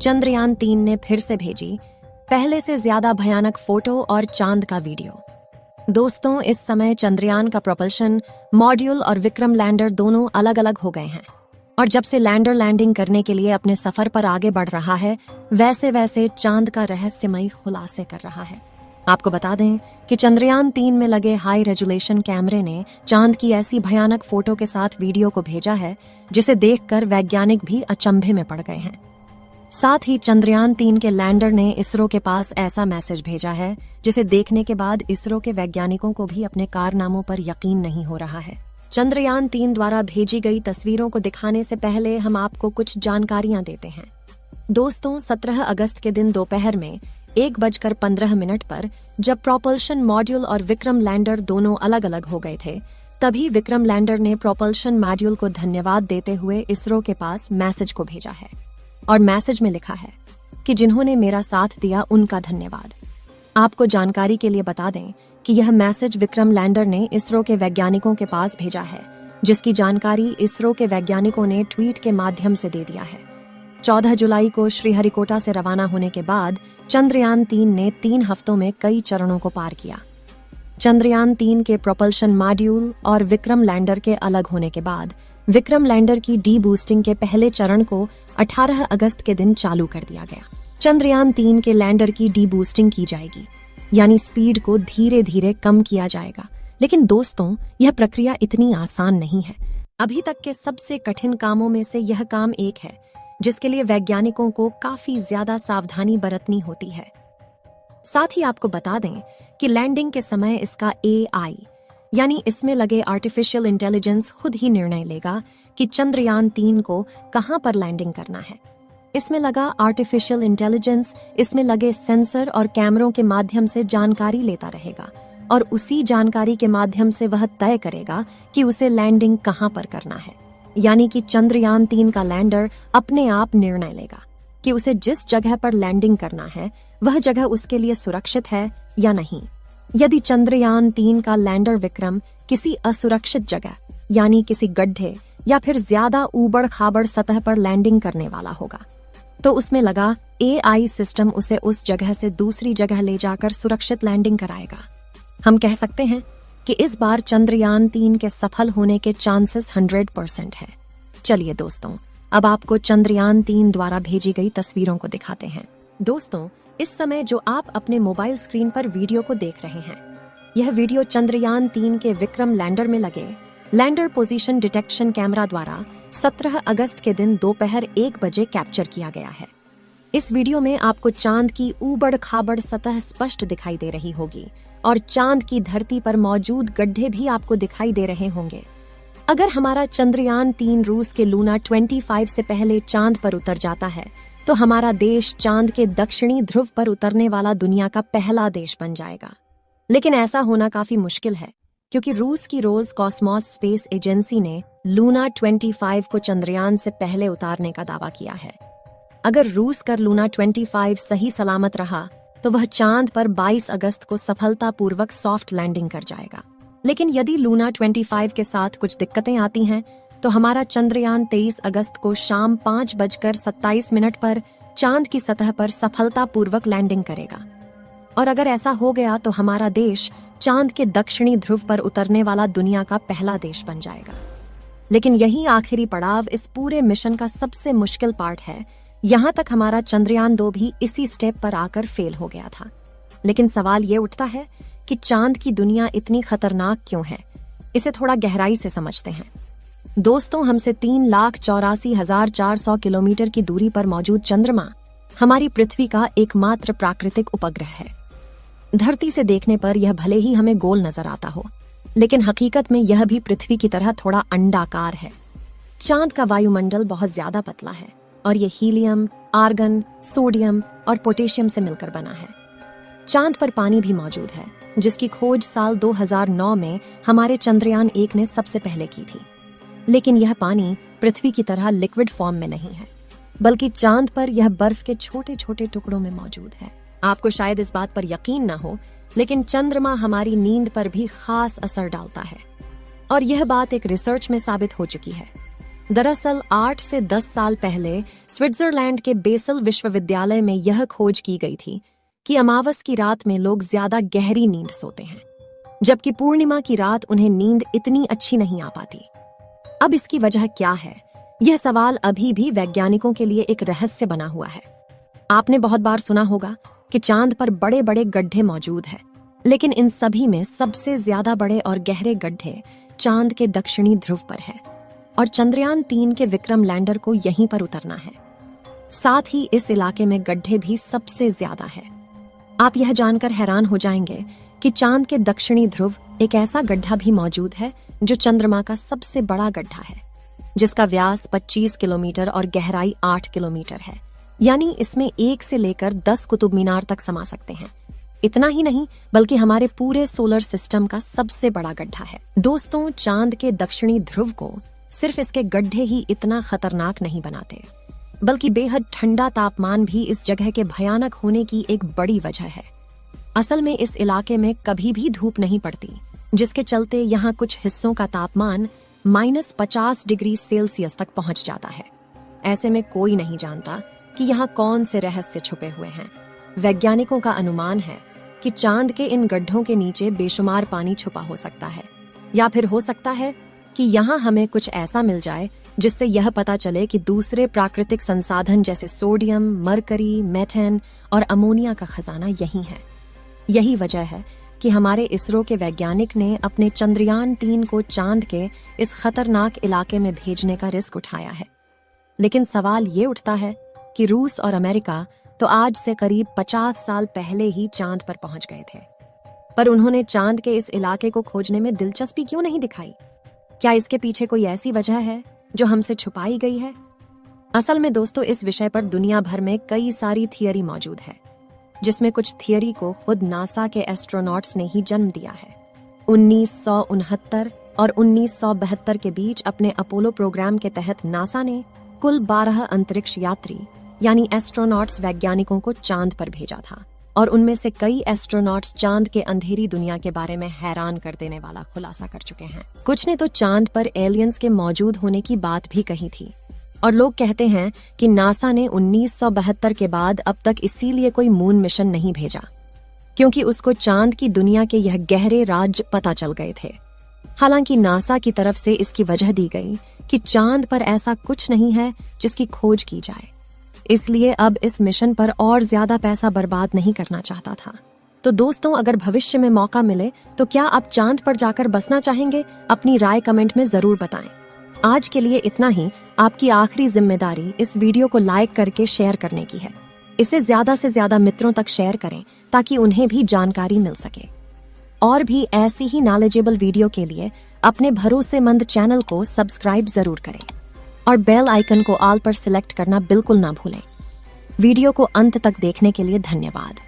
चंद्रयान-3 ने फिर से भेजी पहले से ज्यादा भयानक फोटो और चांद का वीडियो। दोस्तों, इस समय चंद्रयान का प्रोपल्शन मॉड्यूल और विक्रम लैंडर दोनों अलग अलग हो गए हैं और जब से लैंडर लैंडिंग करने के लिए अपने सफर पर आगे बढ़ रहा है, वैसे वैसे चांद का रहस्यमयी खुलासे कर रहा है। आपको बता दें कि चंद्रयान-3 में लगे हाई रेजोल्यूशन कैमरे ने चांद की ऐसी भयानक फोटो के साथ वीडियो को भेजा है जिसे देखकर वैज्ञानिक भी अचंभे में पड़ गए हैं। साथ ही चंद्रयान-3 के लैंडर ने इसरो के पास ऐसा मैसेज भेजा है जिसे देखने के बाद इसरो के वैज्ञानिकों को भी अपने कारनामों पर यकीन नहीं हो रहा है। चंद्रयान-3 द्वारा भेजी गई तस्वीरों को दिखाने से पहले हम आपको कुछ जानकारियां देते हैं। दोस्तों, 17 अगस्त के दिन दोपहर में 1:15 पर जब प्रोपल्शन मॉड्यूल और विक्रम लैंडर दोनों अलग अलग हो गए थे, तभी विक्रम लैंडर ने प्रोपल्शन मॉड्यूल को धन्यवाद देते हुए इसरो के पास मैसेज को भेजा है और मैसेज में लिखा है कि जिन्होंने मेरा साथ दिया उनका धन्यवाद। आपको जानकारी के लिए बता दें कि यह मैसेज विक्रम लैंडर ने इसरो के वैज्ञानिकों के पास भेजा है, जिसकी जानकारी इसरो के वैज्ञानिकों ने ट्वीट के माध्यम से दे दिया है। 14 जुलाई को श्रीहरिकोटा से रवाना होने के बाद चंद्रयान-3 ने 3 हफ्तों में कई चरणों को पार किया। चंद्रयान-3 के प्रोपल्शन मॉड्यूल और विक्रम लैंडर के अलग होने के बाद विक्रम लैंडर की डी बूस्टिंग के पहले चरण को 18 अगस्त के दिन चालू कर दिया गया। चंद्रयान-3 के लैंडर की डी बूस्टिंग की जाएगी, यानी स्पीड को धीरे धीरे कम किया जाएगा। लेकिन दोस्तों, यह प्रक्रिया इतनी आसान नहीं है। अभी तक के सबसे कठिन कामों में से यह काम एक है जिसके लिए वैज्ञानिकों को काफी ज्यादा सावधानी बरतनी होती है। साथ ही आपको बता दें कि लैंडिंग के समय इसका AI यानी इसमें लगे आर्टिफिशियल इंटेलिजेंस खुद ही निर्णय लेगा कि चंद्रयान-3 को कहां पर लैंडिंग करना है। इसमें लगा आर्टिफिशियल इंटेलिजेंस इसमें लगे सेंसर और कैमरों के माध्यम से जानकारी लेता रहेगा और उसी जानकारी के माध्यम से वह तय करेगा कि उसे लैंडिंग कहां पर करना है। यानी कि चंद्रयान-3 का लैंडर अपने आप निर्णय लेगा कि उसे जिस जगह पर लैंडिंग करना है वह जगह उसके लिए सुरक्षित है या नहीं। यदि चंद्रयान-3 का लैंडर विक्रम किसी असुरक्षित जगह यानी किसी गड्ढे या फिर ज्यादा ऊबड़ खाबड़ सतह पर लैंडिंग करने वाला होगा, तो उसमें लगा AI सिस्टम उसे उस जगह से दूसरी जगह ले जाकर सुरक्षित लैंडिंग कराएगा। हम कह सकते हैं कि इस बार चंद्रयान-3 के सफल होने के चांसेस 100% है। चलिए दोस्तों, अब आपको चंद्रयान-3 द्वारा भेजी गई तस्वीरों को दिखाते हैं। दोस्तों, इस समय जो आप अपने मोबाइल स्क्रीन पर वीडियो को देख रहे हैं, यह वीडियो चंद्रयान-3 के विक्रम लैंडर में लगे लैंडर पोजीशन डिटेक्शन कैमरा द्वारा 17 अगस्त के दिन दोपहर 1 बजे कैप्चर किया गया है। इस वीडियो में आपको चांद की ऊबड़ खाबड़ सतह स्पष्ट दिखाई दे रही होगी और चांद की धरती पर मौजूद गड्ढे भी आपको दिखाई दे रहे होंगे। अगर हमारा चंद्रयान-3 रूस के लूना 25 से पहले चांद पर उतर जाता है, तो हमारा देश चांद के दक्षिणी ध्रुव पर उतरने वाला दुनिया का पहला देश बन जाएगा। लेकिन ऐसा होना काफी मुश्किल है, क्योंकि रूस की रोज कॉस्मोस स्पेस एजेंसी ने लूना 25 को चंद्रयान से पहले उतारने का दावा किया है। अगर रूस का लूना 25 सही सलामत रहा तो वह चांद पर 22 अगस्त को सफलतापूर्वक सॉफ्ट लैंडिंग कर जाएगा। लेकिन यदि लूना 25 के साथ कुछ दिक्कतें आती हैं, तो हमारा चंद्रयान 23 अगस्त को शाम 5:27 पर चांद की सतह पर सफलतापूर्वक लैंडिंग करेगा। और अगर ऐसा हो गया तो हमारा देश चांद के दक्षिणी ध्रुव पर उतरने वाला दुनिया का पहला देश बन जाएगा। लेकिन यही आखिरी पड़ाव इस पूरे मिशन का सबसे मुश्किल पार्ट है। यहाँ तक हमारा चंद्रयान-2 भी इसी स्टेप पर आकर फेल हो गया था। लेकिन सवाल ये उठता है कि चांद की दुनिया इतनी खतरनाक क्यों है? इसे थोड़ा गहराई से समझते हैं। दोस्तों, हमसे 3,84,400 किलोमीटर की दूरी पर मौजूद चंद्रमा हमारी पृथ्वी का एकमात्र प्राकृतिक उपग्रह है। धरती से देखने पर यह भले ही हमें गोल नजर आता हो, लेकिन हकीकत में यह भी पृथ्वी की तरह थोड़ा अंडाकार है। चांद का वायुमंडल बहुत ज्यादा पतला है और यह हीलियम, आर्गन, सोडियम और पोटेशियम से मिलकर बना है। चांद पर पानी भी मौजूद है, जिसकी खोज साल 2009 में हमारे चंद्रयान-1 ने सबसे पहले की थी। लेकिन यह पानी पृथ्वी की तरह लिक्विड फॉर्म में नहीं है, बल्कि चांद पर यह बर्फ के छोटे छोटे टुकड़ों में मौजूद है। आपको शायद इस बात पर यकीन न हो, लेकिन चंद्रमा हमारी नींद पर भी खास असर डालता है और यह बात एक रिसर्च में साबित हो चुकी है। दरअसल 8 से 10 साल पहले स्विट्जरलैंड के बेसल विश्वविद्यालय में यह खोज की गई थी कि अमावस की रात में लोग ज्यादा गहरी नींद सोते हैं, जबकि पूर्णिमा की रात उन्हें नींद इतनी अच्छी नहीं आ पाती। अब इसकी वजह क्या है? यह सवाल अभी भी वैज्ञानिकों के लिए एक रहस्य बना हुआ है। आपने बहुत बार सुना होगा कि चांद पर बड़े बड़े गड्ढे मौजूद हैं, लेकिन इन सभी में सबसे ज्यादा बड़े और गहरे गड्ढे चांद के दक्षिणी ध्रुव पर है और चंद्रयान 3 के विक्रम लैंडर को यहीं पर उतरना है। साथ ही इस इलाके में गड्ढे भी सबसे ज्यादा है। आप यह जानकर हैरान हो जाएंगे कि चांद के दक्षिणी ध्रुव एक ऐसा गड्ढा भी मौजूद है जो चंद्रमा का सबसे बड़ा गड्ढा है, जिसका व्यास 25 किलोमीटर और गहराई 8 किलोमीटर है। यानी इसमें 1 से लेकर 10 कुतुब मीनार तक समा सकते हैं। इतना ही नहीं, बल्कि हमारे पूरे सोलर सिस्टम का सबसे बड़ा गड्ढा है। दोस्तों, चांद के दक्षिणी ध्रुव को सिर्फ इसके गड्ढे ही इतना खतरनाक नहीं बनाते, बल्कि बेहद ठंडा तापमान भी इस जगह के भयानक होने की एक बड़ी वजह है। असल में इस इलाके में कभी भी धूप नहीं पड़ती, जिसके चलते यहाँ कुछ हिस्सों का तापमान -50 डिग्री सेल्सियस तक पहुंच जाता है। ऐसे में कोई नहीं जानता कि यहाँ कौन से रहस्य छुपे हुए हैं। वैज्ञानिकों का अनुमान है कि चांद के इन गड्ढों के नीचे बेशुमार पानी छुपा हो सकता है, या फिर हो सकता है कि यहाँ हमें कुछ ऐसा मिल जाए जिससे यह पता चले कि दूसरे प्राकृतिक संसाधन जैसे सोडियम, मरकरी, मेथेन और अमोनिया का खजाना यही है। यही वजह है कि हमारे इसरो के वैज्ञानिक ने अपने चंद्रयान 3 को चांद के इस खतरनाक इलाके में भेजने का रिस्क उठाया है। लेकिन सवाल ये उठता है कि रूस और अमेरिका तो आज से करीब 50 साल पहले ही चांद पर पहुंच गए थे, पर उन्होंने चांद के इस इलाके को खोजने में दिलचस्पी क्यों नहीं दिखाई? क्या इसके पीछे कोई ऐसी वजह है जो हमसे छुपाई गई है? असल में दोस्तों, इस विषय पर दुनिया भर में कई सारी थियरी मौजूद है, जिसमें कुछ थियरी को खुद नासा के एस्ट्रोनॉट्स ने ही जन्म दिया है। 1969 और 1972 के बीच अपने अपोलो प्रोग्राम के तहत नासा ने कुल 12 अंतरिक्ष यात्री यानी एस्ट्रोनॉट्स वैज्ञानिकों को चांद पर भेजा था, और उनमें से कई एस्ट्रोनॉट्स चांद के अंधेरी दुनिया के बारे में हैरान कर देने वाला खुलासा कर चुके हैं। कुछ ने तो चांद पर एलियंस के मौजूद होने की बात भी कही थी, और लोग कहते हैं कि नासा ने 1972 के बाद अब तक इसीलिए कोई मून मिशन नहीं भेजा, क्योंकि उसको चांद की दुनिया के यह गहरे राज पता चल गए थे। हालांकि नासा की तरफ से इसकी वजह दी गई कि चांद पर ऐसा कुछ नहीं है जिसकी खोज की जाए, इसलिए अब इस मिशन पर और ज्यादा पैसा बर्बाद नहीं करना चाहता था। तो दोस्तों, अगर भविष्य में मौका मिले तो क्या आप चांद पर जाकर बसना चाहेंगे? अपनी राय कमेंट में जरूर बताएं। आज के लिए इतना ही। आपकी आखिरी जिम्मेदारी इस वीडियो को लाइक करके शेयर करने की है। इसे ज्यादा से ज्यादा मित्रों तक शेयर करें ताकि उन्हें भी जानकारी मिल सके। और भी ऐसी ही नॉलेजेबल वीडियो के लिए अपने भरोसेमंद चैनल को सब्सक्राइब जरूर करें और बेल आइकन को ऑल पर सिलेक्ट करना बिल्कुल ना भूलें। वीडियो को अंत तक देखने के लिए धन्यवाद।